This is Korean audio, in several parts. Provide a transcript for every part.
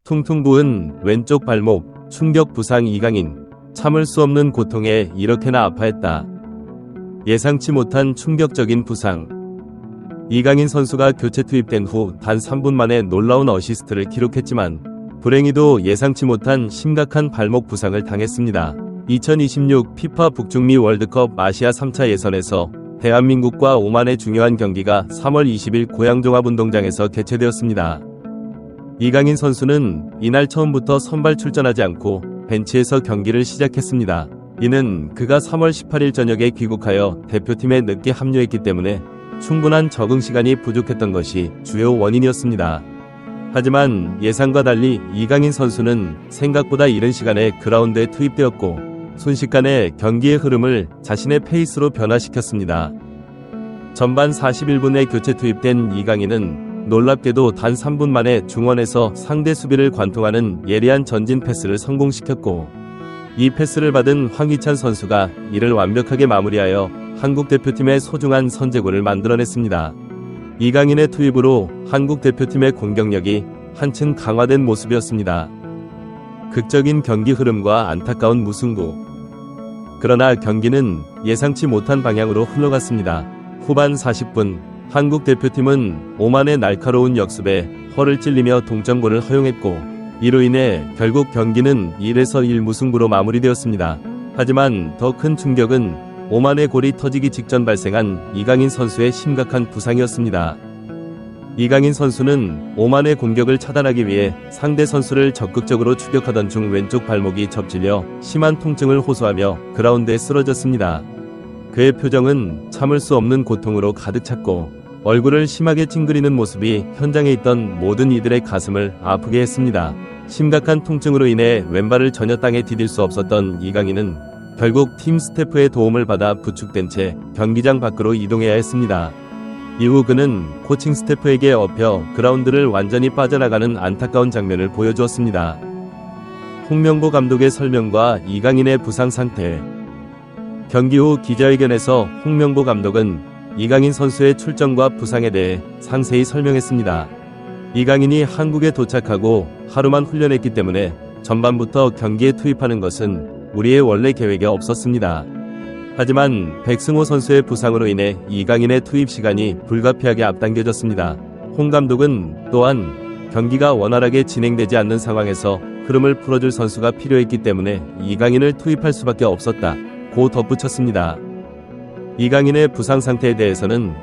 퉁퉁 부은 왼쪽 발목, 충격 부상 이강인. 참을 수 없는 고통에 이렇게나 아파했다. 예상치 못한 충격적인 부상. 이강인 선수가 교체 투입된 후 단 3분 만에 놀라운 어시스트를 기록했지만 불행히도 예상치 못한 심각한 발목 부상을 당했습니다. 2026 피파 북중미 월드컵 아시아 3차 예선에서 대한민국과 오만의 중요한 경기가 3월 20일 고양 종합운동장에서 개최되었습니다. 이강인 선수는 이날 처음부터 선발 출전하지 않고 벤치에서 경기를 시작했습니다. 이는 그가 3월 18일 저녁에 귀국하여 대표팀에 늦게 합류했기 때문에 충분한 적응 시간이 부족했던 것이 주요 원인이었습니다. 하지만 예상과 달리 이강인 선수는 생각보다 이른 시간에 그라운드에 투입되었고 순식간에 경기의 흐름을 자신의 페이스로 변화시켰습니다. 전반 41분에 교체 투입된 이강인은 놀랍게도 단 3분 만에 중원에서 상대 수비를 관통하는 예리한 전진 패스를 성공시켰고 이 패스를 받은 황희찬 선수가 이를 완벽하게 마무리하여 한국 대표팀의 소중한 선제골을 만들어냈습니다. 이강인의 투입으로 한국 대표팀의 공격력이 한층 강화된 모습이었습니다. 극적인 경기 흐름과 안타까운 무승부. 그러나 경기는 예상치 못한 방향으로 흘러갔습니다. 후반 40분 한국 대표팀은 오만의 날카로운 역습에 허를 찔리며 동점골을 허용했고 이로 인해 결국 경기는 1에서 1 무승부로 마무리되었습니다. 하지만 더 큰 충격은 오만의 골이 터지기 직전 발생한 이강인 선수의 심각한 부상이었습니다. 이강인 선수는 오만의 공격을 차단하기 위해 상대 선수를 적극적으로 추격하던 중 왼쪽 발목이 접질려 심한 통증을 호소하며 그라운드에 쓰러졌습니다. 그의 표정은 참을 수 없는 고통으로 가득 찼고 얼굴을 심하게 찡그리는 모습이 현장에 있던 모든 이들의 가슴을 아프게 했습니다. 심각한 통증으로 인해 왼발을 전혀 땅에 디딜 수 없었던 이강인은 결국 팀 스태프의 도움을 받아 부축된 채 경기장 밖으로 이동해야 했습니다. 이후 그는 코칭 스태프에게 업혀 그라운드를 완전히 빠져나가는 안타까운 장면을 보여주었습니다. 홍명보 감독의 설명과 이강인의 부상 상태. 경기 후 기자회견에서 홍명보 감독은 이강인 선수의 출전과 부상에 대해 상세히 설명했습니다. 이강인이 한국에 도착하고 하루만 훈련했기 때문에 전반부터 경기에 투입하는 것은 우리의 원래 계획에 없었습니다. 하지만 백승호 선수의 부상으로 인해 이강인의 투입 시간이 불가피하게 앞당겨졌습니다. 홍 감독은 또한 경기가 원활하게 진행되지 않는 상황에서 흐름을 풀어줄 선수가 필요했기 때문에 이강인을 투입할 수밖에 없었다 고 덧붙였습니다. 이강인의 부상 상태에 대해서는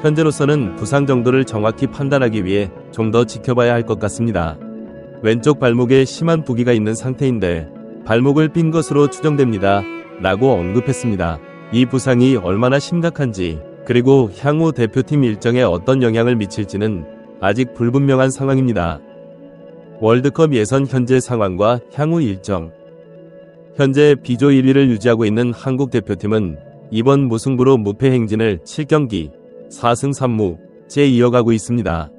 현재로서는 부상 정도를 정확히 판단하기 위해 좀 더 지켜봐야 할 것 같습니다. 왼쪽 발목에 심한 부기가 있는 상태인데 발목을 삔 것으로 추정됩니다. 라고 언급했습니다. 이 부상이 얼마나 심각한지 그리고 향후 대표팀 일정에 어떤 영향을 미칠지는 아직 불분명한 상황입니다. 월드컵 예선 현재 상황과 향후 일정. 현재 B조 1위를 유지하고 있는 한국 대표팀은 이번 무승부로 무패 행진을 7경기 4승 3무째 이어가고 있습니다.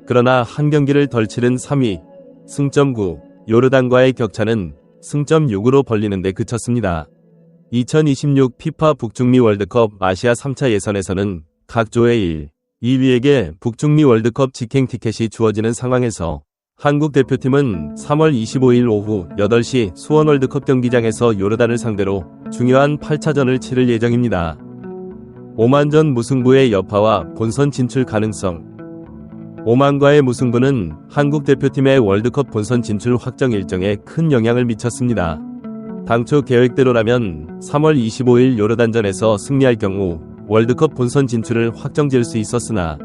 그러나 한 경기를 덜 치른 3위 승점 9 요르단과의 격차는 승점 6으로 벌리는 데 그쳤습니다. 2026 피파 북중미 월드컵 아시아 3차 예선에서는 각 조의 1, 2위에게 북중미 월드컵 직행 티켓이 주어지는 상황에서 한국 대표팀은 3월 25일 오후 8시 수원 월드컵 경기장에서 요르단을 상대로 중요한 8차전을 치를 예정입니다. 오만전 무승부의 여파와 본선 진출 가능성. 오만과의 무승부는 한국 대표팀의 월드컵 본선 진출 확정 일정에 큰 영향을 미쳤습니다. 당초 계획대로라면 3월 25일 요르단전에서 승리할 경우 월드컵 본선 진출을 확정지을 수 있었으나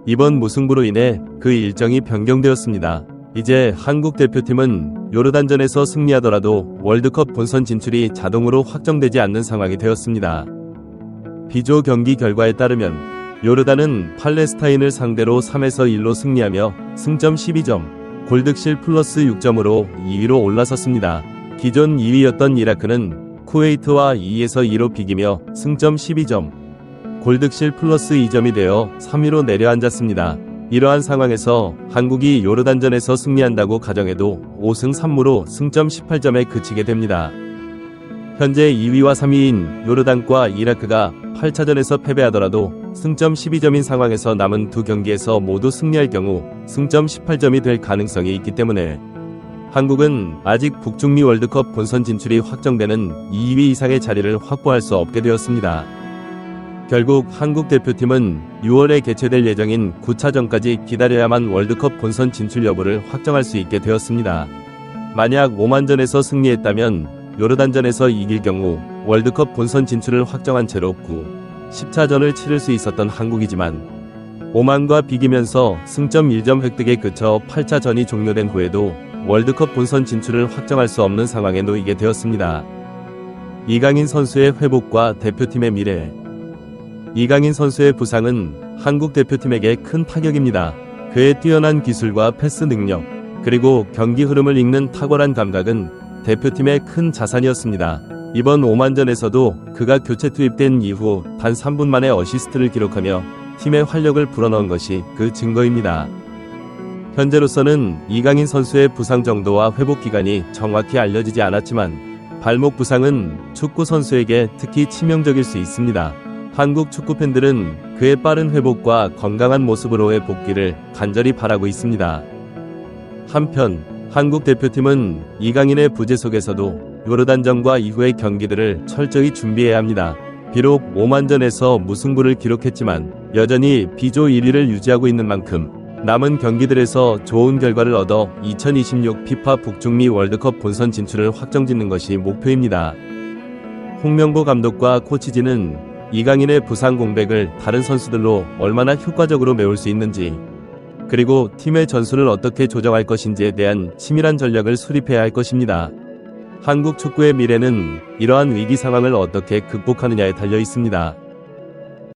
이번 무승부로 인해 그 일정이 변경되었습니다. 이제 한국 대표팀은 요르단전에서 승리하더라도 월드컵 본선 진출이 자동으로 확정되지 않는 상황이 되었습니다. B조 경기 결과에 따르면 요르단은 팔레스타인을 상대로 3에서 1로 승리하며 승점 12점, 골득실 플러스 6점으로 2위로 올라섰습니다. 기존 2위였던 이라크는 쿠웨이트와 2에서 2로 비기며 승점 12점, 골득실 플러스 2점이 되어 3위로 내려앉았습니다. 이러한 상황에서 한국이 요르단전에서 승리한다고 가정해도 5승 3무로 승점 18점에 그치게 됩니다. 현재 2위와 3위인 요르단과 이라크가 8차전에서 패배하더라도 승점 12점인 상황에서 남은 두 경기에서 모두 승리할 경우 승점 18점이 될 가능성이 있기 때문에 한국은 아직 북중미 월드컵 본선 진출이 확정되는 2위 이상의 자리를 확보할 수 없게 되었습니다. 결국 한국 대표팀은 6월에 개최될 예정인 9차전까지 기다려야만 월드컵 본선 진출 여부를 확정할 수 있게 되었습니다. 만약 오만전에서 승리했다면 요르단전에서 이길 경우 월드컵 본선 진출을 확정한 채로 9, 10차전을 치를 수 있었던 한국이지만 오만과 비기면서 승점 1점 획득에 그쳐 8차전이 종료된 후에도 월드컵 본선 진출을 확정할 수 없는 상황에 놓이게 되었습니다. 이강인 선수의 회복과 대표팀의 미래. 이강인 선수의 부상은 한국 대표팀에게 큰 타격입니다. 그의 뛰어난 기술과 패스 능력, 그리고 경기 흐름을 읽는 탁월한 감각은 대표팀의 큰 자산이었습니다. 이번 오만전에서도 그가 교체 투입된 이후 단 3분 만에 어시스트를 기록하며 팀의 활력을 불어넣은 것이 그 증거입니다. 현재로서는 이강인 선수의 부상 정도와 회복 기간이 정확히 알려지지 않았지만 발목 부상은 축구 선수에게 특히 치명적일 수 있습니다. 한국 축구 팬들은 그의 빠른 회복과 건강한 모습으로의 복귀를 간절히 바라고 있습니다. 한편 한국 대표팀은 이강인의 부재 속에서도 요르단전과 이후의 경기들을 철저히 준비해야 합니다. 비록 오만전에서 무승부를 기록했지만 여전히 B조 1위를 유지하고 있는 만큼 남은 경기들에서 좋은 결과를 얻어 2026 FIFA 북중미 월드컵 본선 진출을 확정짓는 것이 목표입니다. 홍명보 감독과 코치진은 이강인의 부상 공백을 다른 선수들로 얼마나 효과적으로 메울 수 있는지, 그리고 팀의 전술을 어떻게 조정할 것인지에 대한 치밀한 전략을 수립해야 할 것입니다. 한국 축구의 미래는 이러한 위기 상황을 어떻게 극복하느냐에 달려 있습니다.